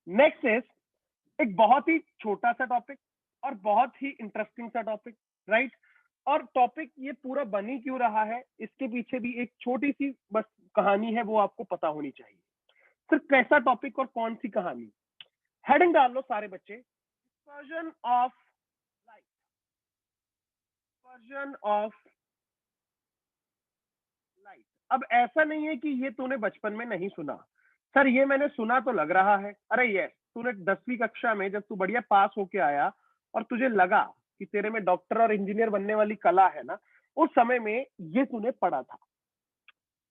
Next is एक बहुत ही छोटा सा टॉपिक और बहुत ही इंटरेस्टिंग सा टॉपिक, राइट। और टॉपिक ये पूरा बन ही क्यों रहा है, इसके पीछे भी एक छोटी सी बस कहानी है, वो आपको पता होनी चाहिए। सिर्फ कैसा टॉपिक और कौन सी कहानी। हेडिंग डाल लो सारे बच्चे, dispersion of light, dispersion of light. अब ऐसा नहीं है कि ये तूने बचपन में नहीं सुना, सर ये मैंने सुना तो लग रहा है। अरे यस, तूने 10वीं कक्षा में जब तू बढ़िया पास होके आया और तुझे लगा कि तेरे में डॉक्टर और इंजीनियर बनने वाली कला है ना, उस समय में ये तूने पढ़ा था।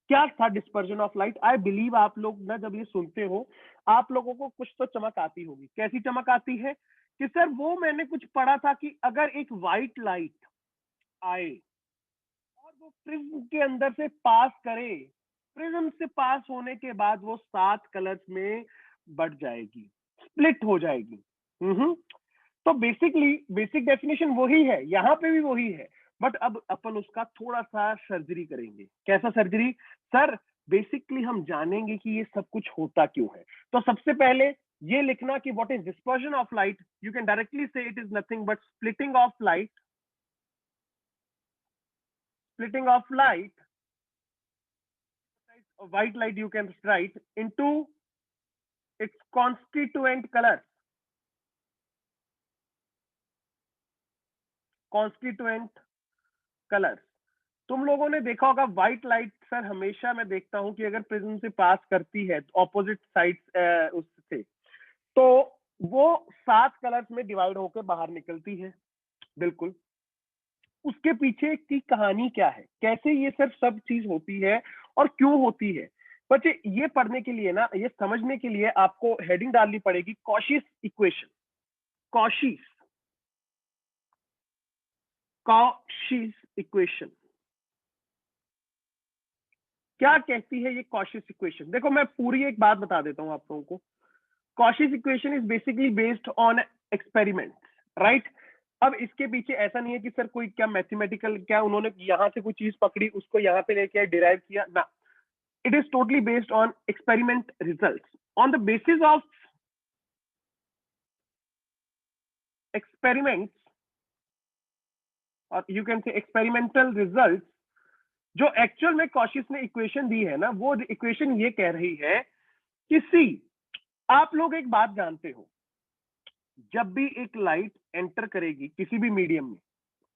क्या था dispersion of light? I believe आप लोग ना जब ये सुनते हो, आप लोगों को कुछ तो चमक आती होगी। कैसी चमक आती है? कि सर वो मैंने कुछ पढ़ा था कि अगर एक व्हाइट लाइट आए और वो प्रिज्म के अंदर से पास करे, प्रिज्म से पास होने के बाद वो 7 कलर्स में बढ़ जाएगी, स्प्लिट हो जाएगी। तो बेसिकली बेसिक डेफिनेशन वही है, यहाँ पे भी वही है, बट अब अपन उसका थोड़ा सा सर्जरी करेंगे। कैसा सर्जरी? सर बेसिकली हम जानेंगे कि ये सब कुछ होता क्यों है। तो सबसे पहले ये लिखना कि what is dispersion of light. You can directly say it is nothing but splitting of light, splitting of light, white light you can write into its constituent colors, constituent colors। तुम लोगों ने देखा होगा व्हाइट लाइट सर हमेशा मैं देखता हूं कि अगर प्रिज्म से पास करती है ऑपोजिट साइड उससे, तो वो 7 कलर्स में डिवाइड होकर बाहर निकलती है। बिल्कुल। उसके पीछे की कहानी क्या है, कैसे ये सब चीज होती है और क्यों होती है। बच्चे ये पढ़ने के लिए ना, ये समझने के लिए आपको हेडिंग डालनी पड़ेगी कॉशीस इक्वेशन। कॉशीस कॉशीस इक्वेशन क्या कहती है ये कॉशीस इक्वेशन? देखो मैं पूरी एक बात बता देता हूं आप लोगों को। Cauchy's equation is basically based on experiment, right. अब इसके पीछे ऐसा नहीं है कि सर कोई क्या मैथमेटिकल क्या उन्होंने यहां से कोई चीज पकड़ी उसको यहां पे लेके डिराइव किया ना। It is totally based on experiment results. On the basis of experiments, or you can say experimental results, जो एक्चुअल में कॉशियस ने इक्वेशन दी है ना, वो इक्वेशन ये कह रही है कि सी, आप लोग एक बात जानते हो, जब भी एक लाइट एंटर करेगी किसी भी मीडियम में,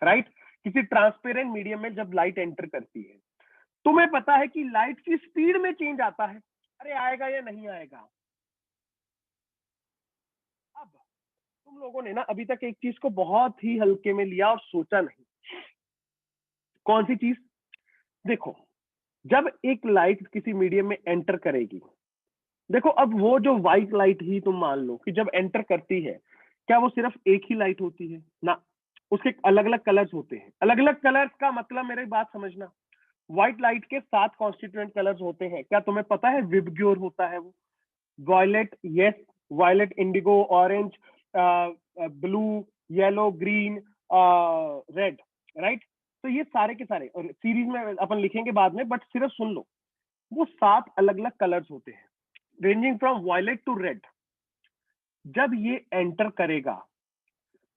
राइट, किसी ट्रांसपेरेंट मीडियम में जब लाइट एंटर करती है, तुम्हें पता है कि लाइट की स्पीड में चेंज आता है। अरे आएगा या नहीं आएगा? अब तुम लोगों ने ना अभी तक एक चीज को बहुत ही हल्के में लिया और सोचा नहीं। कौन सी चीज? देखो, जब एक लाइट किसी मीडियम में एंटर करेगी, देखो अब वो जो व्हाइट लाइट ही तुम मान लो कि जब एंटर करती है, क्या वो सिर्फ एक ही लाइट होती है ना? उसके अलग अलग कलर्स होते हैं। अलग अलग कलर्स का मतलब मेरी बात समझना, व्हाइट लाइट के 7 कॉन्स्टिट्यूएंट कलर्स होते हैं। क्या तुम्हें पता है? विबग्योर होता है वो, violet, yes, violet, indigo, orange, blue, yellow, green, red, right. तो ये सारे के सारे, और सीरीज में अपन लिखेंगे बाद में, बट सिर्फ सुन लो, वो 7 अलग अलग कलर्स होते हैं ranging from violet to red. जब ये एंटर करेगा,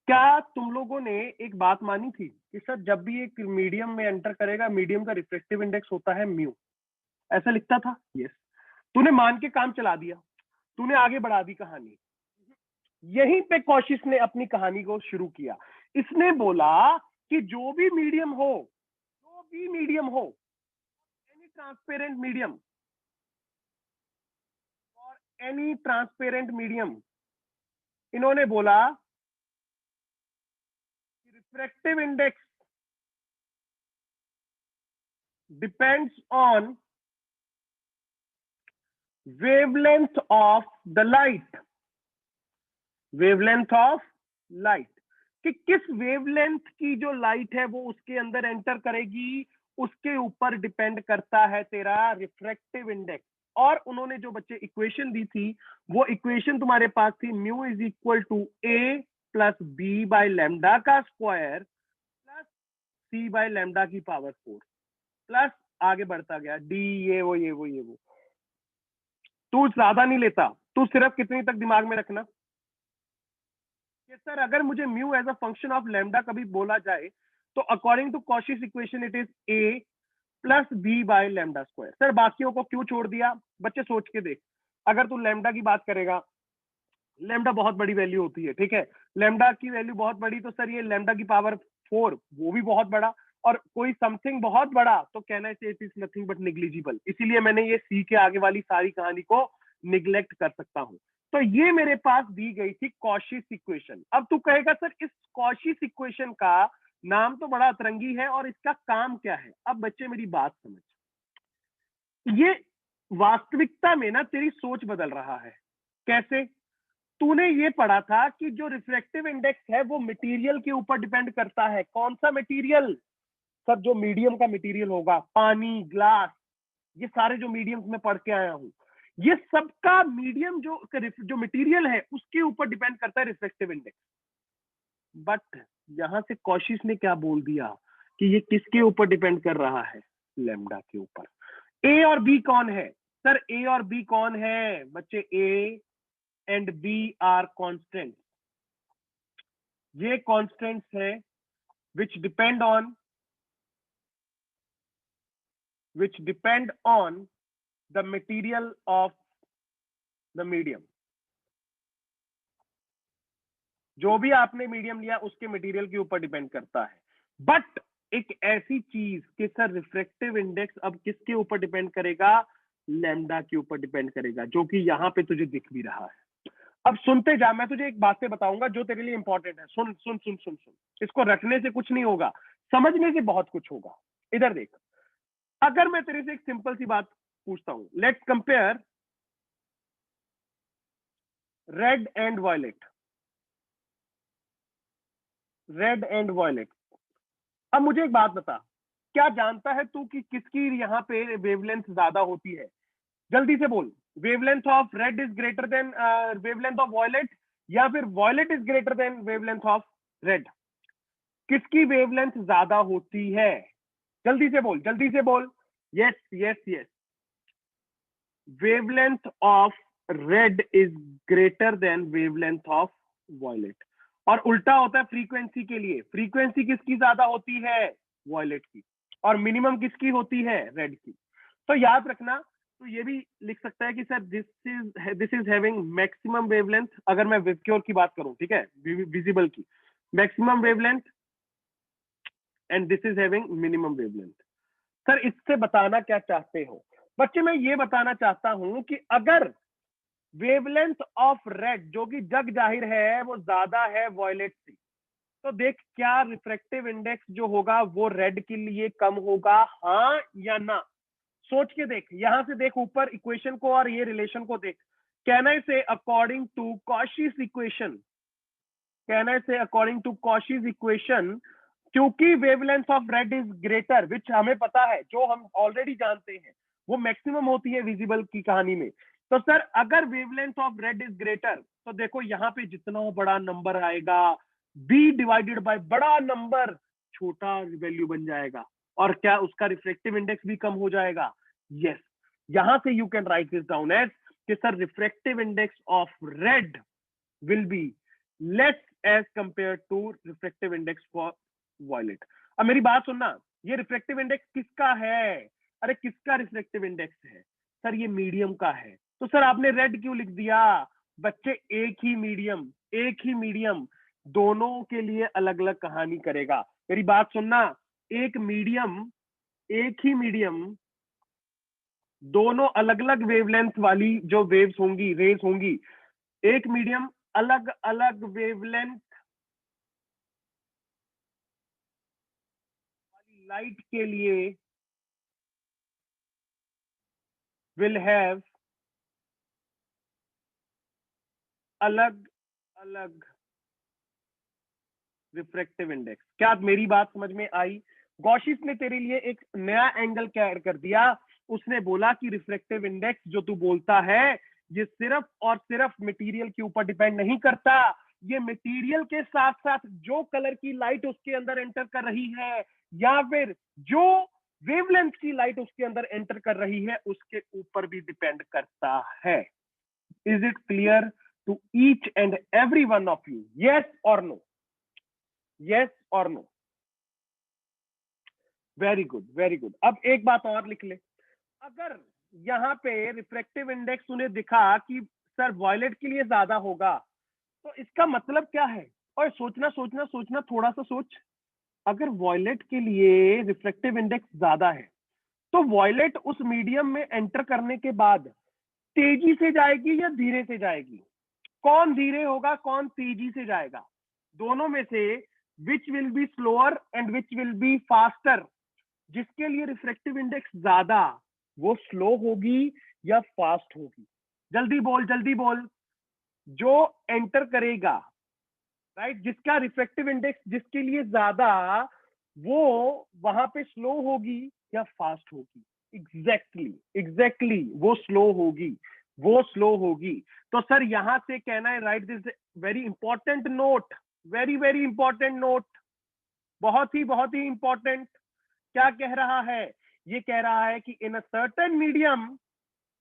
क्या तुम लोगों ने एक बात मानी थी कि सर जब भी एक मीडियम में एंटर करेगा, मीडियम का रिफ्रेक्टिव इंडेक्स होता है म्यू, ऐसा लिखता था? यस। तूने मान के काम चला दिया, तूने आगे बढ़ा दी कहानी। यहीं पे कॉशियस ने अपनी कहानी को शुरू किया। इसने बोला कि जो भी मीडियम हो, एनी ट्रांसपेरेंट मीडियम, और एनी ट्रांसपेरेंट मीडियम, इन्होंने बोला कि refractive index depends on wavelength of the light, wavelength of light, कि किस वेवलेंथ की जो लाइट है वो उसके अंदर एंटर करेगी, उसके ऊपर डिपेंड करता है तेरा रिफ्रैक्टिव इंडेक्स। और उन्होंने जो बच्चे इक्वेशन दी थी, वो इक्वेशन तुम्हारे पास थी mu is equal to A plus B by lambda का square plus C by lambda की पावर 4 प्लस आगे बढ़ता गया डी, ये वो। तू ज्यादा नहीं लेता, तू म्यू सिर्फ कितनी तक दिमाग में रखना कि सर अगर मुझे mu as a function of lambda कभी बोला जाए तो according to Cauchy's equation it is A plus B by lambda square. Sir बाकियों को क्यों छोड़ दिया? बच्चे सोच के देख, अगर तू लैम्डा की बात करेगा, लैम्डा बहुत बड़ी वैल्यू होती है, ठीक है, लैम्डा की वैल्यू बहुत बड़ी, तो सर ये लैम्डा की पावर 4 वो भी बहुत बड़ा, और कोई समथिंग बहुत बड़ा तो कहना है it is nothing but negligible. इसीलिए मैंने ये सी के आगे वाली सारी कहानी को निग्लेक्ट कर सकता हूं। तो ये मेरे पास दी गई थी कॉशीस इक्वेशन। अब तू कहेगा सर इस कॉशीस इक्वेशन का नाम तो बड़ा अतरंगी है और इसका काम क्या है? अब बच्चे मेरी बात समझ, ये वास्तविकता में ना तेरी सोच बदल रहा है। कैसे? तूने ये पढ़ा था कि जो रिफ्रैक्टिव इंडेक्स है वो मटेरियल के ऊपर डिपेंड करता है। कौन सा मटेरियल? सब जो मीडियम का मटेरियल होगा, पानी, ग्लास, ये सारे जो मीडियम्स में पढ़ के आया हूं, ये सबका मीडियम जो मटेरियल है उसके ऊपर डिपेंड करता है रिफ्रैक्टिव इंडेक्स। बट यहां से कॉशिस ने क्या बोल दिया कि ये किसके ऊपर डिपेंड कर रहा है? लैम्डा के ऊपर। ए और बी कौन है? सर ए और बी कौन है बच्चे? A and B are constant. ये कॉन्स्टेंट्स है which depend on the material of the medium। जो भी आपने मीडियम लिया उसके मटेरियल के ऊपर डिपेंड करता है। बट एक ऐसी चीज कि सर रिफ्रैक्टिव इंडेक्स अब किसके ऊपर डिपेंड करेगा? लैम्डा के ऊपर डिपेंड करेगा, जो कि यहां पे तुझे दिख भी रहा है। अब सुनते जा, मैं तुझे एक बातें बताऊंगा जो तेरे लिए इंपॉर्टेंट है। सुन सुन सुन सुन सुन, इसको रखने से कुछ नहीं होगा, समझने से बहुत कुछ होगा। इधर देख, अगर मैं तेरे से एक सिंपल सी बात पूछता हूं, let's compare red and violet. Red and violet. अब मुझे एक बात बता, क्या जानता है तू कि किसकी यहाँ पे वेवलेंथ ज्यादा होती है? जल्दी से बोल। Wavelength of red is greater than wavelength of violet, या फिर violet is greater than wavelength of red? किसकी वेवलेंथ ज्यादा होती है? जल्दी से बोल, जल्दी से बोल। Yes yes yes, wavelength of red is greater than wavelength of violet. और उल्टा होता है फ्रीक्वेंसी के लिए। फ्रीक्वेंसी किसकी ज्यादा होती है? वायलेट की। और मिनिमम किसकी होती है? रेड की। तो याद रखना, तो ये भी लिख सकता है कि sir this is having maximum wavelength, अगर मैं विबक्योर की बात करूं, ठीक है, विजिबल की, maximum wavelength, and this is having minimum wavelength. Sir इससे बताना क्या चाहते हो? बच्चे मैं ये बताना चाहता हूं कि अगर वेवलेंथ ऑफ रेड, जो कि जग जाहिर है वो ज्यादा है वायलेट से, तो देख क्या रिफ्रैक्टिव इंडेक्स जो होगा वो रेड के लिए कम होगा, हाँ या ना? सोच के देख, यहां से देख ऊपर इक्वेशन को और ये रिलेशन को देख। Can I say according to Cauchy's equation, can I say according to Cauchy's equation, क्योंकि wavelength of red is greater, which हमें पता है, जो हम ऑलरेडी जानते हैं, वो मैक्सिमम होती है विजिबल की कहानी में। तो सर अगर wavelength of red is greater, तो देखो यहाँ पे जितना बड़ा नंबर आएगा, बी डिवाइडेड बाय बड़ा नंबर छोटा वैल्यू बन जाएगा, और क्या उसका रिफ्रैक्टिव इंडेक्स भी कम हो जाएगा? यस। यहां से you can write this down as कि sir refractive index of red will be less as compare to refractive index for violet. अब मेरी बात सुनना, ये रिफ्रैक्टिव इंडेक्स किसका है? अरे किसका रिफ्रैक्टिव इंडेक्स है? सर ये मीडियम का है। तो सर आपने रेड क्यों लिख दिया? बच्चे एक ही मीडियम, एक ही मीडियम दोनों के लिए अलग अलग कहानी करेगा। मेरी बात सुनना, एक मीडियम, एक ही मीडियम दोनों अलग अलग वेवलेंथ वाली जो वेव्स होंगी, रेज होंगी, एक मीडियम अलग अलग वेवलेंथ लाइट के लिए will have अलग अलग रिफ्रैक्टिव इंडेक्स। क्या मेरी बात समझ में आई? गॉशिस ने तेरे लिए एक नया एंगल क्या ऐड कर दिया, उसने बोला कि रिफ्रैक्टिव इंडेक्स जो तू बोलता है ये सिर्फ और सिर्फ मटेरियल के ऊपर डिपेंड नहीं करता, ये मटेरियल के साथ साथ जो कलर की लाइट उसके अंदर एंटर कर रही है, या फिर जो वेवलेंथ की लाइट उसके अंदर एंटर कर रही है, उसके ऊपर भी डिपेंड करता है। Is it clear to each and every one of you? Yes or no? Yes or no? Very good, very good. अब एक बात और लिख ले, अगर यहाँ पे रिफ्रैक्टिव इंडेक्स उन्हें दिखा कि सर वॉयलेट के लिए ज्यादा होगा, तो इसका मतलब क्या है? और सोचना सोचना सोचना, थोड़ा सा सोच। अगर वॉयलेट के लिए रिफ्रैक्टिव इंडेक्स ज्यादा है तो वॉयलेट उस मीडियम में एंटर करने के बाद तेजी से जाएगी या धीरे से जाएगी? कौन धीरे होगा, कौन तेजी से जाएगा? दोनों में से which will be slower and which will be faster? जिसके लिए रिफ्रैक्टिव इंडेक्स ज्यादा, वो स्लो होगी या फास्ट होगी? जल्दी बोल, जल्दी बोल। जो एंटर करेगा, राइट, जिसका रिफ्रैक्टिव इंडेक्स जिसके लिए ज्यादा, वो वहां पे स्लो होगी या फास्ट होगी? एग्जैक्टली, एग्जैक्टली, वो स्लो होगी, वो स्लो होगी। तो सर यहां से कहना है, right this very important note, very very important note, बहुत ही इंपॉर्टेंट। क्या कह रहा है? ये कह रहा है कि इन अ सर्टेन मीडियम,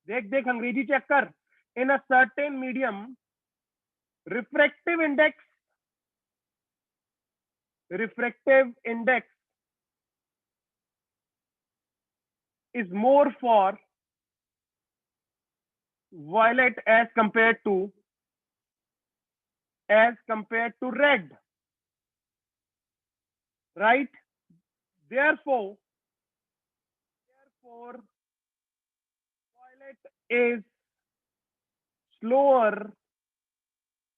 देख देख अंग्रेजी चेक कर, in a certain medium refractive index is more for violet as compared to red, right? Therefore violet is slower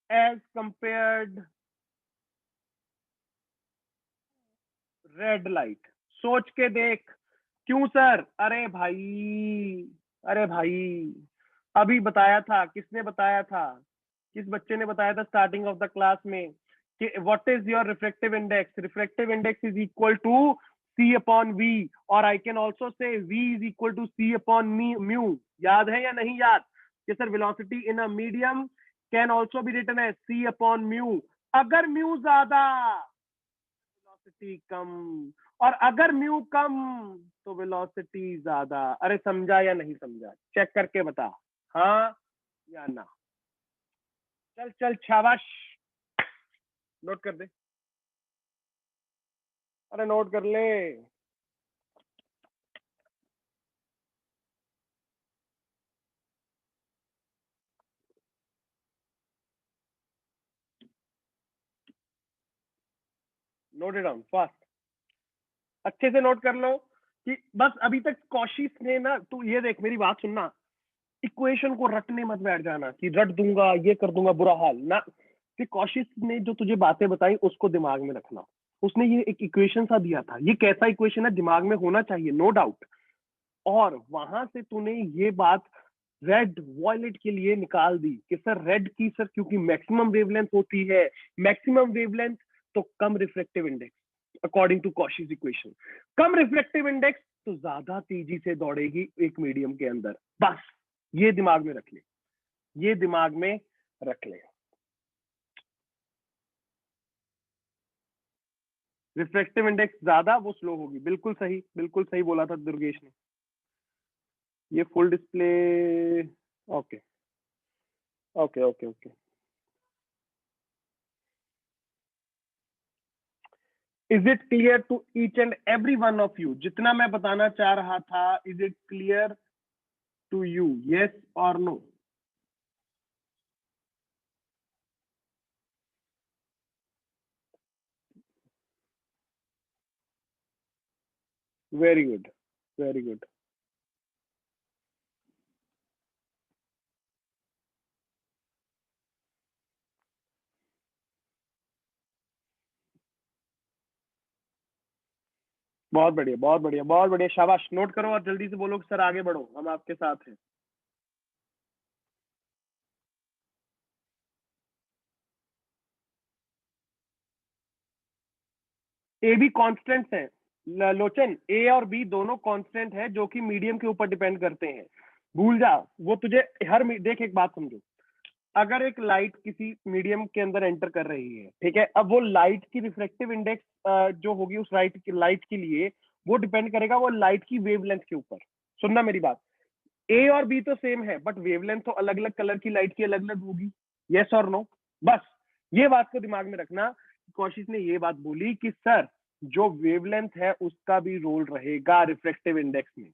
as compared red light. सोच के देख। क्यों सर? अरे भाई अभी बताया था, किसने बताया था? किस बच्चे ने बताया था स्टार्टिंग ऑफ द क्लास में कि what is your refractive index? Refractive index is equal to C upon V, और I can also say V is equal to C upon mu. याद है या नहीं याद? कि sir velocity in a medium can also be written as C upon mu. अगर mu ज्यादा, velocity कम, और अगर म्यू कम तो वेलोसिटी ज्यादा। अरे समझा या नहीं समझा? चेक करके बता, हाँ या ना। चल चल, शाबाश, नोट कर दे। अरे नोट कर ले। नोट इट डाउन फास्ट, अच्छे से नोट कर लो कि बस अभी तक कॉशिश ने ना, तू ये देख मेरी बात सुनना, इक्वेशन को रटने मत बैठ जाना कि रट दूंगा, ये कर दूंगा, बुरा हाल ना। कि कॉशिश ने जो तुझे बातें बताई उसको दिमाग में रखना। उसने ये एक इक्वेशन सा दिया था, ये कैसा इक्वेशन है दिमाग में होना चाहिए, नो डाउट। और वहां से तूने ये बात रेड वॉयलेट के लिए निकाल दी कि सर रेड की, सर क्योंकि मैक्सिमम वेवलेंथ होती है, मैक्सिमम वेवलेंथ तो कम reflective index, according to Cauchy's equation. कम रिफ्लेक्टिव इंडेक्स तो ज्यादा तेजी से दौड़ेगी एक मीडियम के अंदर। बस ये दिमाग में रख ले, ये दिमाग में रख ले। रिफ्लेक्टिव इंडेक्स ज्यादा, वो स्लो होगी। बिल्कुल सही, बिल्कुल सही बोला था दुर्गेश ने। ये full display, okay okay okay okay. Is it clear to each and every one of you? जितना मैं बताना चाह रहा था, is it clear to you? Yes और no? Very good, very good. बहुत बढ़िया, बहुत बढ़िया, बहुत बढ़िया, शाबाश। नोट करो और जल्दी से बोलो कि सर आगे बढ़ो, हम आपके साथ हैं। ए भी कॉन्स्टेंट है लोचन, ए और बी दोनों कांस्टेंट है जो कि मीडियम के ऊपर डिपेंड करते हैं। भूल जा वो तुझे हर देख, एक बात समझो, अगर एक लाइट किसी मीडियम के अंदर एंटर कर रही है, ठीक है, अब वो लाइट की रिफ्लेक्टिव इंडेक्स जो होगी उस लाइट के लिए, वो डिपेंड करेगा वो लाइट की वेवलेंथ के ऊपर। सुनना मेरी बात, ए और बी तो सेम है, बट वेवलेंथ तो अलग अलग कलर की लाइट की अलग अलग होगी। यस और नो? बस ये बात को दिमाग में रखना। कौशिक ने ये बात बोली कि सर जो वेवलेंथ है उसका भी रोल रहेगा रिफ्रैक्टिव इंडेक्स में,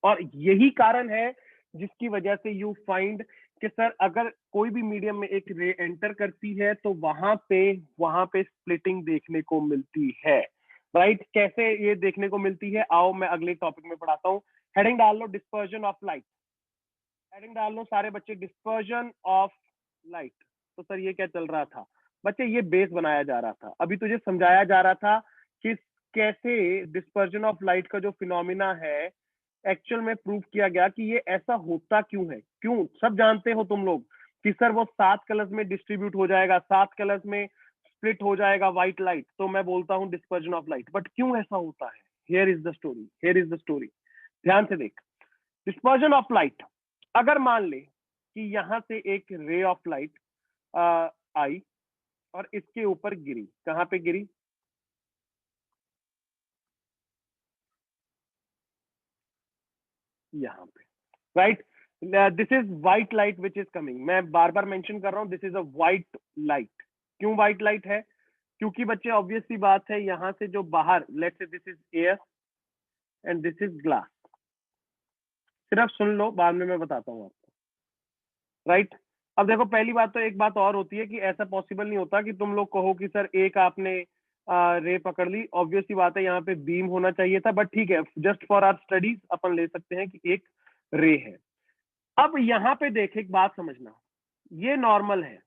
और यही कारण है जिसकी वजह से यू फाइंड कि सर अगर कोई भी मीडियम में एक रे एंटर करती है तो वहां पे स्प्लिटिंग देखने को मिलती है, राइट? कैसे ये देखने को मिलती है, आओ मैं अगले टॉपिक में पढ़ाता हूँ। हेडिंग डाल लो, डिस्पर्जन ऑफ लाइट। हेडिंग डाल लो सारे बच्चे, डिस्पर्जन ऑफ लाइट। तो सर ये क्या चल रहा था बच्चे? ये बेस बनाया जा रहा था, अभी तुझे समझाया जा रहा था कि कैसे डिस्पर्जन ऑफ लाइट का जो फिनोमिना है एक्चुअल में प्रूव किया गया कि ये ऐसा होता क्यों है। क्यों? सब जानते हो तुम लोग कि सर वो 7 कलर्स में डिस्ट्रीब्यूट हो जाएगा, 7 कलर्स में स्प्लिट हो जाएगा व्हाइट लाइट, तो मैं बोलता हूं डिस्पर्जन ऑफ लाइट। बट क्यों ऐसा होता है? Here is the story, here is the story. ध्यान से देख, डिस्पर्जन ऑफ लाइट, अगर मान ले कि यहां से एक रे ऑफ लाइट आई और इसके ऊपर गिरी, कहां पे गिरी? यहां पे, right? This is white light which is coming. मैं बार बार मेंशन कर रहा हूं, this is a white light. क्यों व्हाइट लाइट है? क्योंकि बच्चे ऑब्वियस सी बात है, यहां से जो बाहर, let's say this is air and this is glass. सिर्फ सुन लो, बाद में मैं बताता हूं आपको, राइट? अब देखो, पहली बात तो एक बात और होती है कि ऐसा पॉसिबल नहीं होता कि तुम लोग कहो कि सर एक आपने रे पकड़ ली, ऑब्वियस सी बात है यहाँ पे बीम होना चाहिए था, बट ठीक है, जस्ट फॉर आवर स्टडीज अपन ले सकते हैं कि एक रे है। अब यहाँ पे देख, एक बात समझना, ये नॉर्मल है,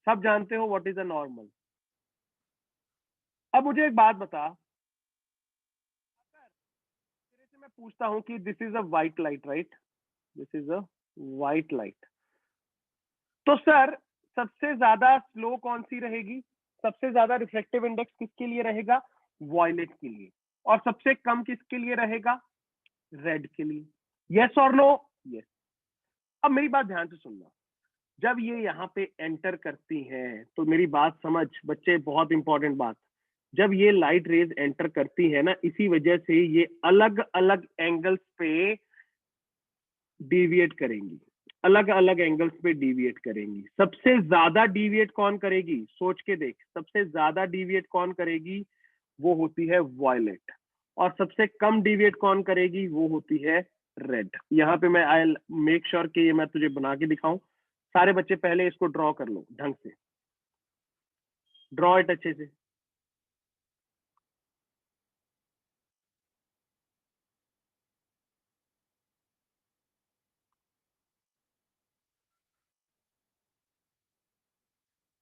सब जानते हो व्हाट इज अ नॉर्मल। अब मुझे एक बात बता, तेरे से मैं पूछता हूँ कि this is a white light, right? This is a white light, तो सर सबसे ज्यादा स्लो कौन सी रहेगी? सबसे ज्यादा रिफ्लेक्टिव इंडेक्स किसके लिए रहेगा? वॉयलेट के लिए। और सबसे कम किसके लिए रहेगा? रेड के लिए। यस और नो? यस। अब मेरी बात ध्यान से सुनना, जब ये यहाँ पे एंटर करती हैं तो मेरी बात समझ बच्चे, बहुत इंपॉर्टेंट बात, जब ये लाइट रेज एंटर करती है ना, इसी वजह से ये अलग अलग एंगल्स पे डिविएट करेंगी, अलग अलग एंगल्स पे डिविएट करेंगी। सबसे ज्यादा डिविएट कौन करेगी? सोच के देख, सबसे ज्यादा डिविएट कौन करेगी? वो होती है वॉयलेट। और सबसे कम डिविएट कौन करेगी? वो होती है रेड। यहाँ पे मैं आई मेक श्योर कि ये मैं तुझे बना के दिखाऊं। सारे बच्चे पहले इसको ड्रॉ कर लो ढंग से, ड्रॉ इट अच्छे से।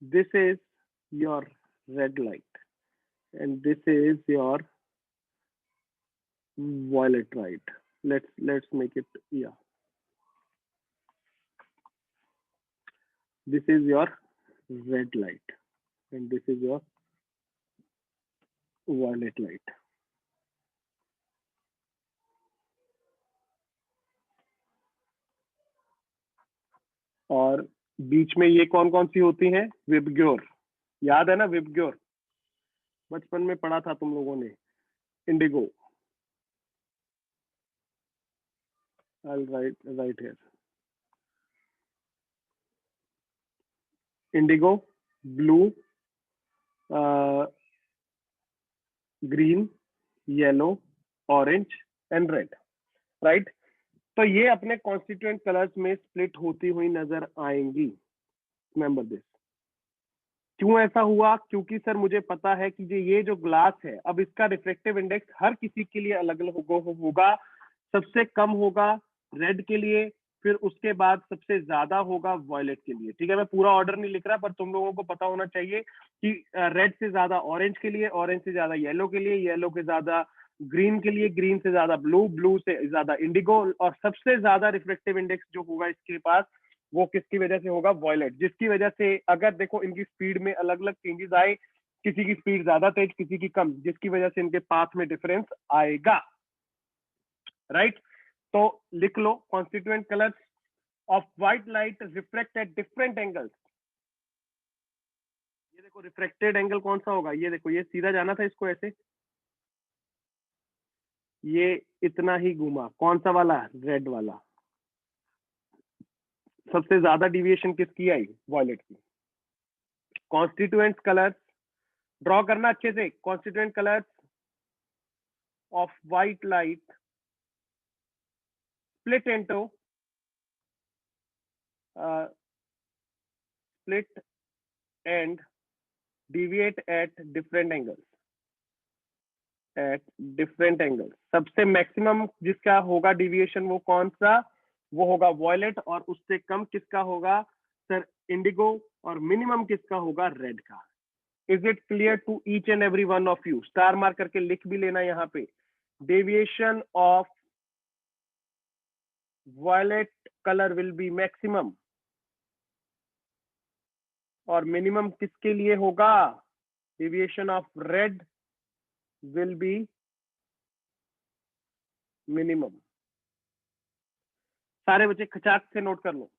This is your red light and this is your violet, right? Let's make it, yeah, this is your red light and this is your violet light. और बीच में ये कौन कौन सी होती हैं? विबग्योर, याद है ना विबग्योर? बचपन में पढ़ा था तुम लोगों ने। Indigo, I'll write here, Indigo, blue, green, yellow, orange and red, right? तो ये अपने कॉन्स्टिट्यूएंट कलर्स में स्प्लिट होती हुई नजर आएंगी। Remember this. क्यों ऐसा हुआ? क्योंकि सर मुझे पता है कि ये जो ग्लास है, अब इसका रिफ्लेक्टिव इंडेक्स हर किसी के लिए अलग अलग होगा। सबसे कम होगा रेड के लिए, फिर उसके बाद सबसे ज्यादा होगा वॉयलेट के लिए। ठीक है, मैं पूरा ऑर्डर नहीं लिख रहा, पर तुम लोगों को पता होना चाहिए कि रेड से ज्यादा ऑरेंज के लिए, ऑरेंज से ज्यादा येलो के लिए, येलो के ज्यादा ग्रीन के लिए, ग्रीन से ज्यादा ब्लू, ब्लू से ज्यादा इंडिगो, और सबसे ज्यादा रिफ्लेक्टिव इंडेक्स जो होगा इसके पास, वो किसकी वजह से होगा? वॉयलेट। जिसकी वजह से अगर देखो इनकी स्पीड में अलग अलग चेंजेस आए, किसी की स्पीड ज्यादा तेज, किसी की कम, जिसकी वजह से इनके पाथ में डिफरेंस आएगा, राइट? तो लिख लो, constituent colours of white light reflect at different angles. ये देखो रिफ्लेक्टेड एंगल कौन सा होगा? ये देखो, ये सीधा जाना था इसको ऐसे, ये इतना ही घूमा, कौन सा वाला? रेड वाला। सबसे ज्यादा डिविएशन किसकी आई? वॉयलेट की। कॉन्स्टिट्यूएंट कलर्स ड्रॉ करना अच्छे से। Constituent colours of white light split into split and deviate at different angles. सबसे मैक्सिमम जिसका होगा डिविएशन वो कौन सा? वो होगा वॉयलेट। और उससे कम किसका होगा सर? इंडिगो। और मिनिमम किसका होगा? रेड का। Is it clear to each and every one of you? Star mark करके लिख भी लेना यहाँ पे। Deviation of violet color will be maximum और मिनिमम किसके लिए होगा? Deviation of red will be minimum. सारे बच्चे खचाक से नोट कर लो।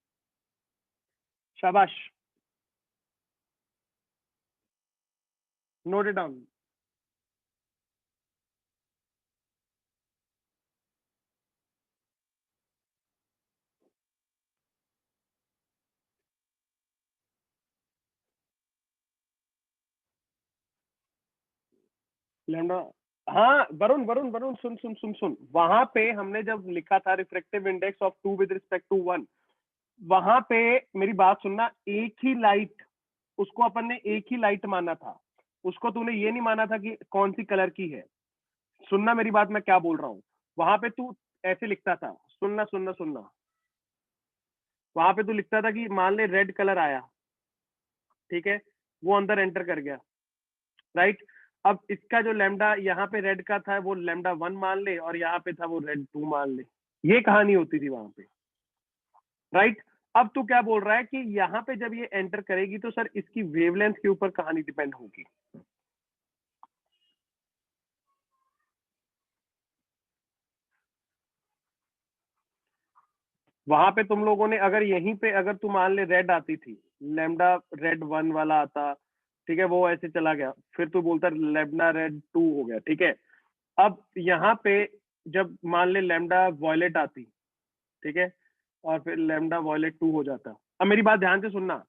शाबाश, नोट इट डाउन। लैम्डा। हाँ वरुण वरुण वरुण, सुन सुन सुन सुन, वहां पे हमने जब लिखा था refractive index of 2 with respect to 1, वहां पे मेरी बात सुनना, एक ही लाइट, उसको अपन ने एक ही लाइट माना था। उसको तूने ये नहीं माना था कि कौन सी कलर की है। सुनना मेरी बात, मैं क्या बोल रहा हूँ। वहां पे तू ऐसे लिखता था, सुनना सुनना सुनना, वहां पे तू लिखता था कि मान ले रेड कलर आया, ठीक है, वो अंदर एंटर कर गया, राइट। अब इसका जो लैम्डा यहाँ पे रेड का था वो लैम्डा 1 मान ले, और यहाँ पे था वो रेड 2 मान ले। ये कहानी होती थी वहां पे, राइट। अब तू क्या बोल रहा है कि यहाँ पे जब ये एंटर करेगी तो सर इसकी वेवलेंथ के ऊपर कहानी डिपेंड होगी। वहां पे तुम लोगों ने अगर यहीं पे अगर तू मान ले रेड आती थी, लैम्डा रेड 1 वाला आता, ठीक है, वो ऐसे चला गया, फिर तू बोलता लैम्डा रेड 2 हो गया, ठीक है। अब यहाँ पे जब मान ले लैम्डा वॉयलेट आती, ठीक है, और फिर लैम्डा वॉयलेट 2 हो जाता। अब मेरी बात ध्यान से सुनना,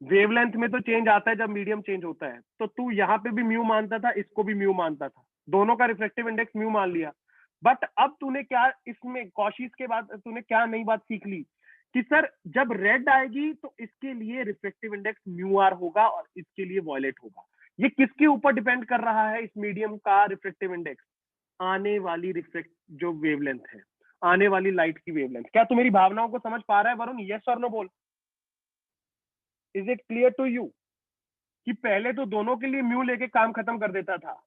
वेवलेंथ में तो चेंज आता है जब मीडियम चेंज होता है। तो तू यहाँ पे भी म्यू मानता था, इसको भी म्यू मानता था, दोनों का रिफ्रैक्टिव इंडेक्स म्यू मान लिया। बट अब तूने क्या इसमें कॉशिश के बाद तूने क्या नई बात सीख ली कि सर जब रेड आएगी तो इसके लिए रिफ्रैक्टिव इंडेक्स म्यू आर होगा और इसके लिए वॉयलेट होगा। ये किसके ऊपर डिपेंड कर रहा है इस मीडियम का रिफ्रैक्टिव इंडेक्स? आने वाली रिफ्लेक्ट जो वेवलेंथ है, आने वाली लाइट की वेवलेंथ। क्या तू मेरी भावनाओं को समझ पा रहा है वरुण? यस और नो बोल। Is it clear to you कि पहले तो दोनों के लिए म्यू लेके काम खत्म कर देता था,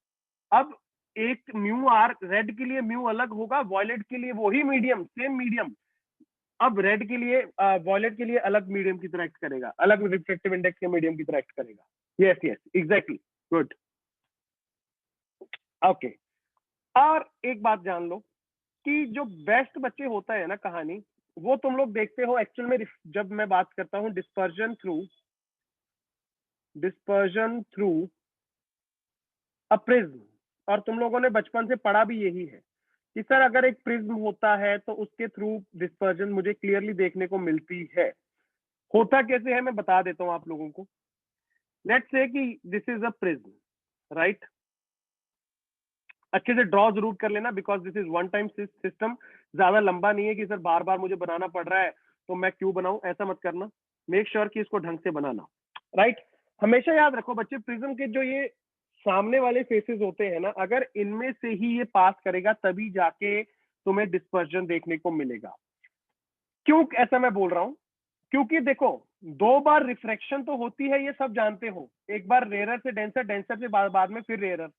अब एक म्यू आर, रेड के लिए म्यू अलग होगा, वॉयलेट के लिए वही मीडियम, सेम मीडियम, अब रेड के लिए वॉयलेट के लिए अलग मीडियम की तरह एक्ट करेगा, अलग रिफ्लेक्टिव इंडेक्स के मीडियम की तरह एक्ट करेगा। Yes yes exactly, good, okay. और एक बात जान लो कि जो बेस्ट बच्चे होता है ना कहानी, वो तुम लोग देखते हो एक्चुअल में जब मैं बात करता हूं डिस्पर्जन थ्रू अ प्रिज्म, और तुम लोगों ने बचपन से पढ़ा भी यही है कि सर अगर एक प्रिज्म होता है तो उसके थ्रू डिस्पर्जन मुझे क्लियरली देखने को मिलती है। होता कैसे है मैं बता देता हूं आप लोगों को। लेट्स से कि this is a prism, right. अच्छे से ड्रॉ जरूर कर लेना because this is one time system, ज्यादा लंबा नहीं है कि सर बार बार मुझे बनाना पड़ रहा है तो मैं क्यों बनाऊं, ऐसा मत करना। मेक श्योर कि इसको ढंग से बनाना, राइट। हमेशा याद रखो बच्चे, प्रिज्म के जो ये सामने वाले फेसेस होते हैं ना, अगर इनमें से ही ये पास करेगा तभी जाके तुम्हें डिस्पर्जन देखने को मिलेगा। क्यों ऐसा मैं बोल रहा हूं? क्योंकि देखो, 2 बार रिफ्रैक्शन तो होती है, ये सब जानते हो, एक बार रेयरर से डेंसर, डेंसर से बाद में फिर रेयरर।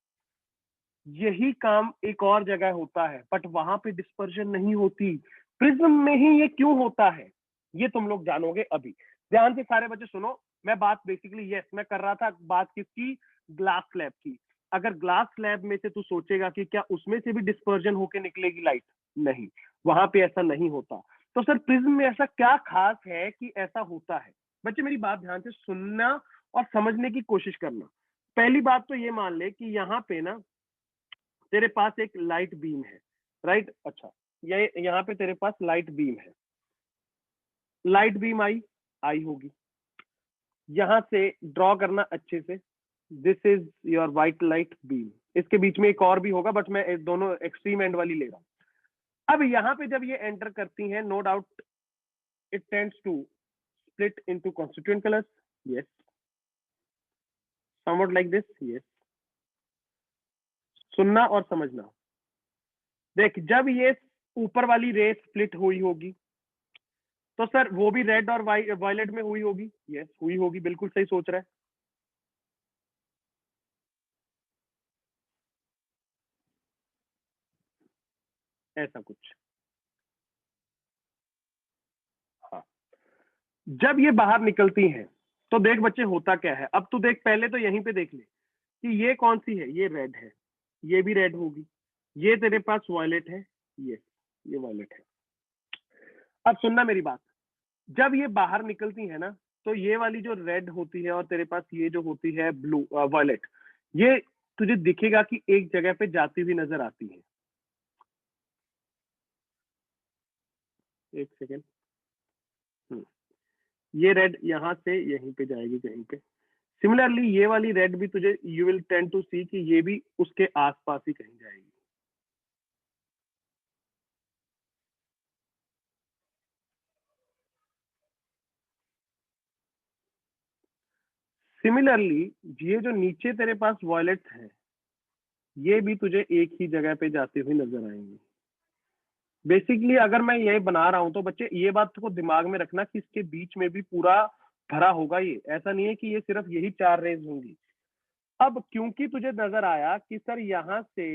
यही काम एक और जगह होता है बट वहां पे डिस्पर्जन नहीं होती, प्रिज्म में ही ये क्यों होता है ये तुम लोग जानोगे अभी। ध्यान से सारे बच्चे सुनो, मैं बात बेसिकली यस मैं कर रहा था बात किसकी? ग्लास स्लैब की। अगर ग्लास स्लैब में से तू सोचेगा कि क्या उसमें से भी डिस्पर्जन होके निकलेगी लाइट, नहीं, वहां पे ऐसा नहीं होता। तो सर प्रिज्म में ऐसा क्या खास है कि ऐसा होता है? बच्चे मेरी बात ध्यान से सुनना और समझने की कोशिश करना। पहली बात तो ये मान ले कि यहाँ पे ना तेरे पास एक लाइट बीम है, राइट। अच्छा, ये यहाँ पे तेरे पास लाइट बीम है, लाइट बीम आई आई होगी, यहां से ड्रॉ करना अच्छे से, this is your white light beam. इसके बीच में एक और भी होगा बट मैं दोनों एक्सट्रीम एंड वाली ले रहा हूं। अब यहाँ पे जब ये एंटर करती हैं, no doubt it tends to split into constituent colours, yes, something like this, yes. सुनना और समझना, देख जब ये ऊपर वाली रे स्प्लिट हुई होगी तो सर वो भी रेड और वायलेट में हुई होगी, यस हुई होगी, बिल्कुल सही सोच रहा है। ऐसा कुछ, हाँ। जब ये बाहर निकलती हैं तो देख बच्चे होता क्या है। अब तू देख, पहले तो यहीं पे देख ले कि ये कौन सी है, ये रेड है, ये भी रेड होगी, ये तेरे पास वायलेट है, ये वायलेट है। अब सुनना मेरी बात, जब ये बाहर निकलती है ना तो ये वाली जो रेड होती है और तेरे पास ये जो होती है ब्लू वायलेट, ये तुझे दिखेगा कि एक जगह पे जाती हुई नजर आती है। एक सेकेंड, ये रेड यहां से यहीं पे जाएगी कहीं पे। सिमिलरली ये वाली रेड भी तुझे, यू विल टेंड टू सी कि ये भी उसके आसपास ही कहीं जाएगी। सिमिलरली ये जो नीचे तेरे पास वॉयलेट है, ये भी तुझे एक ही जगह पे जाते हुए नजर आएंगे। बेसिकली अगर मैं ये बना रहा हूं तो बच्चे ये बात को दिमाग में रखना कि इसके बीच में भी पूरा भरा होगा, ये ऐसा नहीं है कि ये सिर्फ यही 4 रेज होंगी। अब क्योंकि तुझे नजर आया कि सर यहाँ से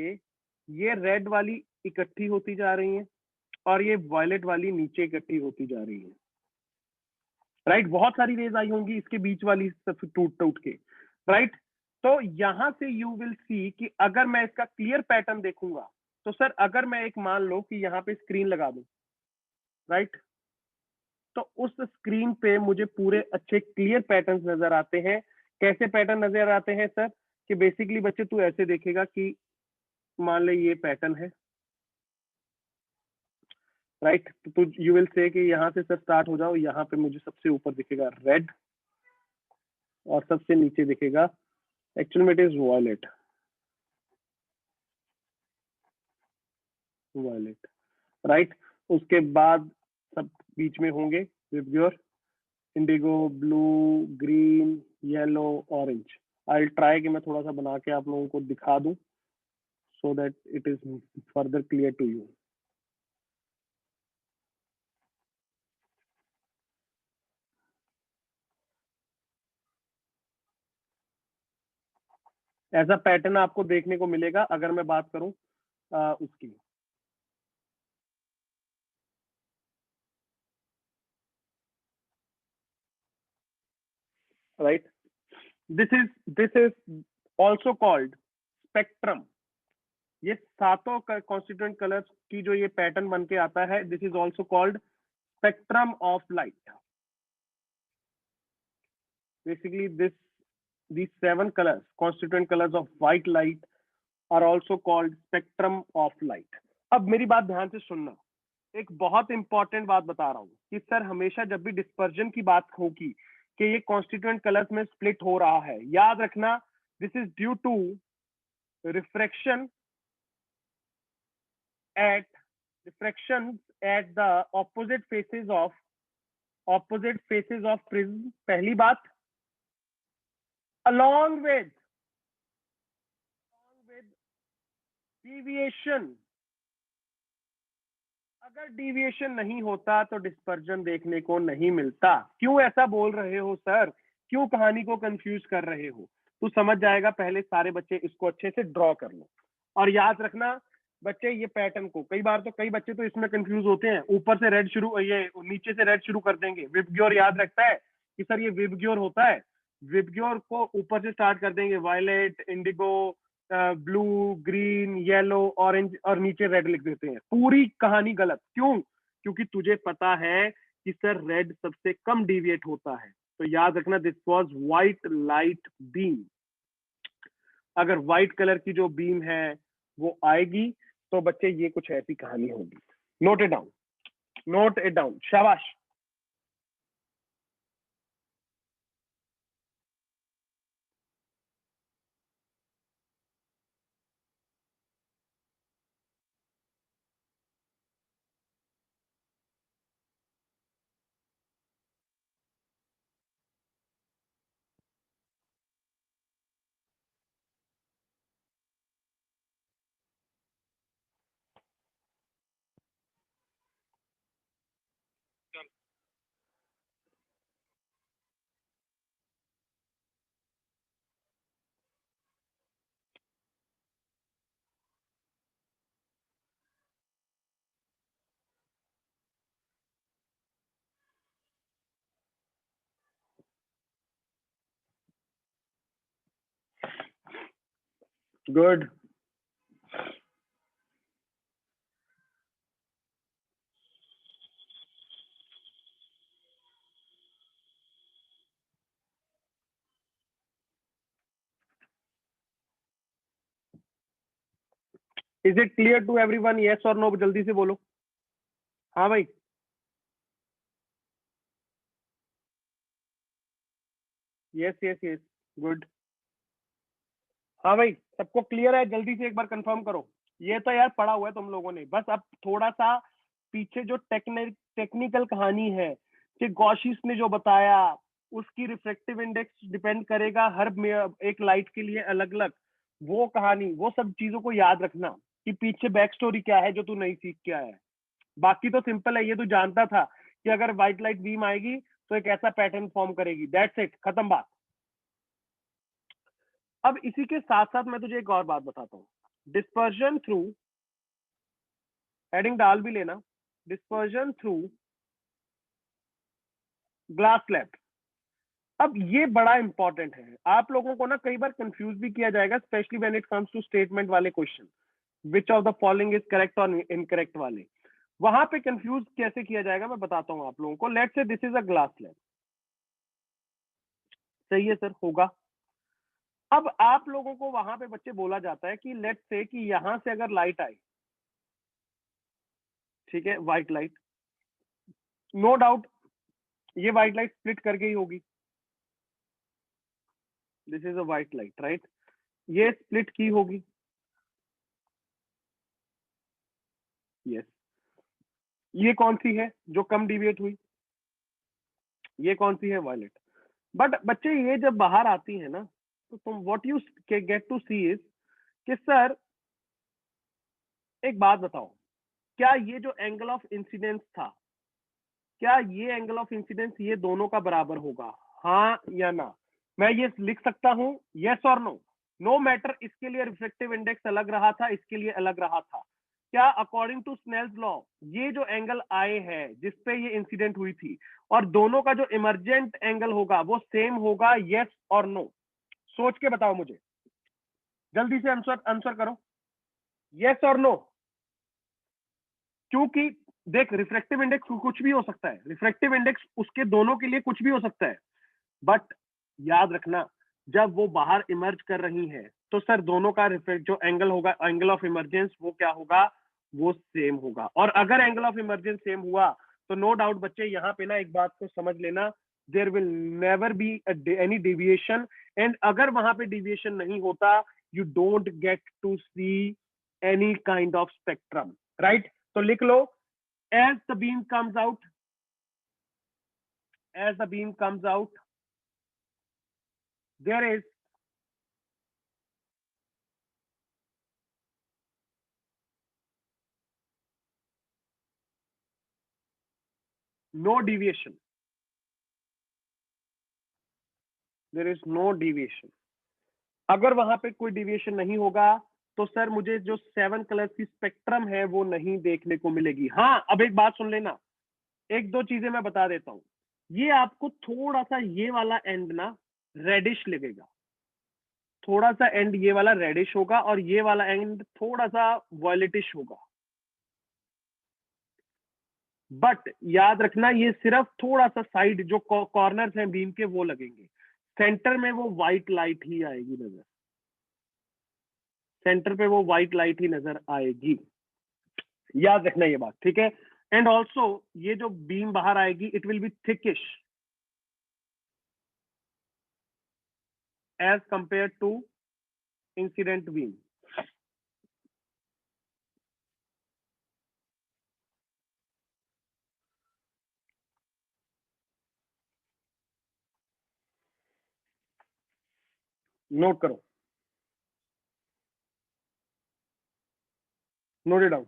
ये रेड वाली इकट्ठी होती जा रही है और ये वॉयलेट वाली नीचे इकट्ठी होती जा रही है, राइट। बहुत सारी रेज आई होंगी इसके बीच वाली सब टूट टूट के, राइट। तो यहां से यू विल सी कि अगर मैं इसका क्लियर पैटर्न देखूंगा तो सर अगर मैं एक मान लो कि यहाँ पे स्क्रीन लगा दूं, राइट, तो उस स्क्रीन पे मुझे पूरे अच्छे क्लियर पैटर्न्स नजर आते हैं। कैसे पैटर्न नजर आते हैं सर, कि बेसिकली बच्चे तू ऐसे देखेगा कि मान ले ये पैटर्न है, राइट, तो यू विल से कि यहाँ से सर स्टार्ट हो जाओ, यहाँ पे मुझे सबसे ऊपर दिखेगा रेड और सबसे नीचे दिखेगा, एक्चुअल में it is violet, violet, right. उसके बाद सब बीच में होंगे VIBGYOR, indigo, blue, green, yellow, orange. I try कि मैं थोड़ा सा बना के आप लोगों को दिखा दूं so that it is further clear to you. ऐसा पैटर्न आपको देखने को मिलेगा अगर मैं बात करूं उसकी, right. This is also called spectrum. ये सातों कॉन्स्टिट्यूएंट कलर्स की जो ये पैटर्न बन के आता है, this is also called spectrum of light. Basically this these 7 colors, constituent colors of white light, are also called spectrum of light. अब मेरी बात ध्यान से सुनना, एक बहुत इंपॉर्टेंट बात बता रहा हूं कि सर हमेशा जब भी डिस्पर्जन की बात होगी कि ये कॉन्स्टिट्यूएंट कलर्स में स्प्लिट हो रहा है, याद रखना this is due to refraction at refractions at the opposite faces of prism, पहली बात, along with deviation। अगर डिविएशन नहीं होता तो डिस्पर्जन देखने को नहीं मिलता। क्यों ऐसा बोल रहे हो सर, क्यों कहानी को कंफ्यूज कर रहे हो, तू समझ जाएगा। पहले सारे बच्चे इसको अच्छे से ड्रॉ कर लो और याद रखना बच्चे ये पैटर्न को, कई बार तो कई बच्चे तो इसमें कंफ्यूज होते हैं, ऊपर से रेड शुरू, ये नीचे से रेड शुरू कर देंगे। विबग्योर याद रखता है कि सर ये विबग्योर होता है, विबग्योर को ऊपर से स्टार्ट कर देंगे, violet, indigo, blue, green, yellow, orange और नीचे रेड लिख देते हैं। पूरी कहानी गलत। क्यों? क्योंकि तुझे पता है कि सर रेड सबसे कम डिविएट होता है। तो याद रखना this was white light beam. अगर व्हाइट कलर की जो बीम है वो आएगी तो बच्चे ये कुछ ऐसी कहानी होगी। Note it down, note it down, शाबाश। Good. Is it clear to everyone? Yes और नो, जल्दी से बोलो। हाँ भाई, यस यस यस, गुड। हाँ भाई, सबको क्लियर है? जल्दी से एक बार कंफर्म करो। ये तो यार पढ़ा हुआ है तुम लोगों ने, बस अब थोड़ा सा पीछे जो टेक्निकल कहानी है कि गॉसिस ने जो बताया, उसकी रिफ्रैक्टिव इंडेक्स डिपेंड करेगा हर एक लाइट के लिए अलग अलग, वो कहानी, वो सब चीजों को याद रखना कि पीछे बैक स्टोरी क्या है जो तू नहीं सीख के आया है। बाकी तो सिंपल है, ये तू जानता था कि अगर व्हाइट लाइट बीम आएगी तो एक ऐसा पैटर्न फॉर्म करेगी, दैट्स इट, खत्म बात। अब इसी के साथ साथ मैं तुझे एक और बात बताता हूँ। डिस्पर्जन थ्रू, हेडिंग डाल भी लेना, डिस्पर्जन थ्रू ग्लास स्लैब। अब ये बड़ा इंपॉर्टेंट है, आप लोगों को ना कई बार कंफ्यूज भी किया जाएगा, specially when it comes to statement वाले question, which of the following is correct और इनकरेक्ट वाले। वहां पे कंफ्यूज कैसे किया जाएगा मैं बताता हूँ आप लोगों को। Let's say this is a glass slab, सही है सर, होगा। अब आप लोगों को वहां पे बच्चे बोला जाता है कि लेट्स से कि यहां से अगर लाइट आई, ठीक है, व्हाइट लाइट, नो डाउट ये व्हाइट लाइट स्प्लिट करके ही होगी, this is a white light, right, ये स्प्लिट की होगी, यस। ये कौन सी है जो कम डिविएट हुई? ये कौन सी है? वायलेट। बट बच्चे ये जब बाहर आती है ना, तो तुम what you get to see is कि सर एक बात बताओ, क्या ये जो एंगल ऑफ इंसिडेंस था, क्या ये एंगल ऑफ इंसिडेंस ये दोनों का बराबर होगा, हाँ या ना? मैं ये लिख सकता हूं, यस और नो। नो मैटर इसके लिए रिफ्लेक्टिव इंडेक्स अलग रहा था, इसके लिए अलग रहा था, क्या अकॉर्डिंग टू स्नेल्स लॉ ये जो एंगल आए हैं जिसपे ये इंसिडेंट हुई थी और दोनों का जो इमरजेंट एंगल होगा वो सेम होगा, यस और नो? सोच के बताओ मुझे, जल्दी से आंसर आंसर करो, यस और नो। क्योंकि देख, रिफ्रैक्टिव इंडेक्स कुछ भी हो सकता है, रिफ्रैक्टिव इंडेक्स उसके दोनों के लिए कुछ भी हो सकता है, बट याद रखना जब वो बाहर इमर्ज कर रही है तो सर दोनों का रिफ्लेक्ट जो एंगल होगा, एंगल ऑफ इमरजेंस, वो क्या होगा? वो सेम होगा। और अगर एंगल ऑफ इमरजेंस सेम हुआ तो नो डाउट बच्चे यहाँ पे ना एक बात को समझ लेना, there will never be any deviation, and अगर वहां पे डेविएशन नहीं होता, you don't get to see any kind of spectrum, right? तो लिख लो, as the beam comes out, as the beam comes out, there is no deviation, there is no deviation। अगर वहां पे कोई डिविएशन नहीं होगा तो सर मुझे जो 7 कलर की स्पेक्ट्रम है वो नहीं देखने को मिलेगी। हाँ, अब एक बात सुन लेना, एक दो चीजें मैं बता देता हूँ। ये आपको थोड़ा सा ये वाला एंड ना रेडिश लगेगा, थोड़ा सा एंड ये वाला रेडिश होगा और ये वाला एंड थोड़ा सा वॉयलेटिश होगा, बट याद रखना ये सिर्फ थोड़ा सा साइड जो कॉर्नर्स हैं बीम के वो लगेंगे, सेंटर में वो व्हाइट लाइट ही आएगी नजर, सेंटर पे वो व्हाइट लाइट ही नजर आएगी। याद रखना ये बात, ठीक है। एंड ऑल्सो ये जो बीम बाहर आएगी it will be thickish as compare to incident beam. Note करो, नोट इट डाउन।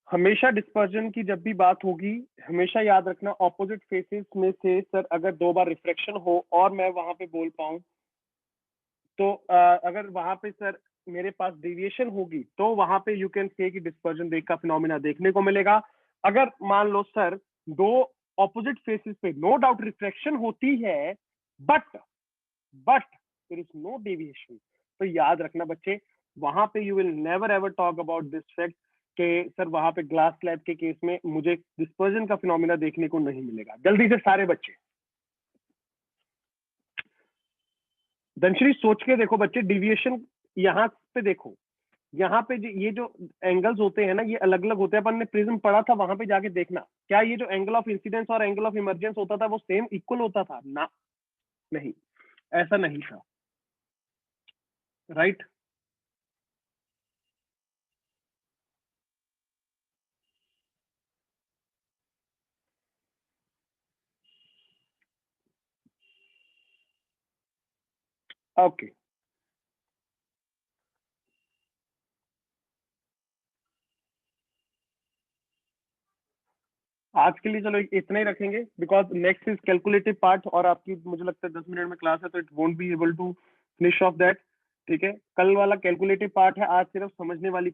हमेशा डिस्पर्जन की जब भी बात होगी, हमेशा याद रखना ऑपोजिट फेसेस में से सर अगर 2 बार रिफ्लेक्शन हो और मैं वहां पे बोल पाऊं, तो अगर वहां पे सर मेरे पास डेविएशन होगी तो वहां पे यू कैन से कि डिस्पर्जन देख का फिनोमिना देखने को मिलेगा। अगर मान लो सर 2 ऑपोजिट फेसेस पे नो डाउट रिफ्लेक्शन होती है but there is no deviation, तो याद रखना बच्चे वहां पे you will never ever talk about this fact कि सर वहां पे ग्लास स्लैब के केस में मुझे डिस्पर्जन का फिनोमिना देखने को नहीं मिलेगा। जल्दी से सारे बच्चे दंशरी सोच के देखो बच्चे, डिविएशन यहाँ पे देखो, यहाँ पे ये जो एंगल्स होते हैं ना ये अलग अलग होते हैं। अपन ने प्रिज्म पढ़ा था, वहां पे जाके देखना क्या ये जो एंगल ऑफ इंसिडेंस और एंगल ऑफ इमर्जेंस होता था वो सेम इक्वल होता था ना? नहीं, ऐसा नहीं था, राइट। ओके, आज के लिए चलो इतना ही रखेंगे because next is calculative part और आपकी मुझे लगता है 10 मिनट में क्लास है तो it won't be able to finish off that. ठीक है, कल वाला कैलकुलेटिव पार्ट है, आज सिर्फ समझने वाली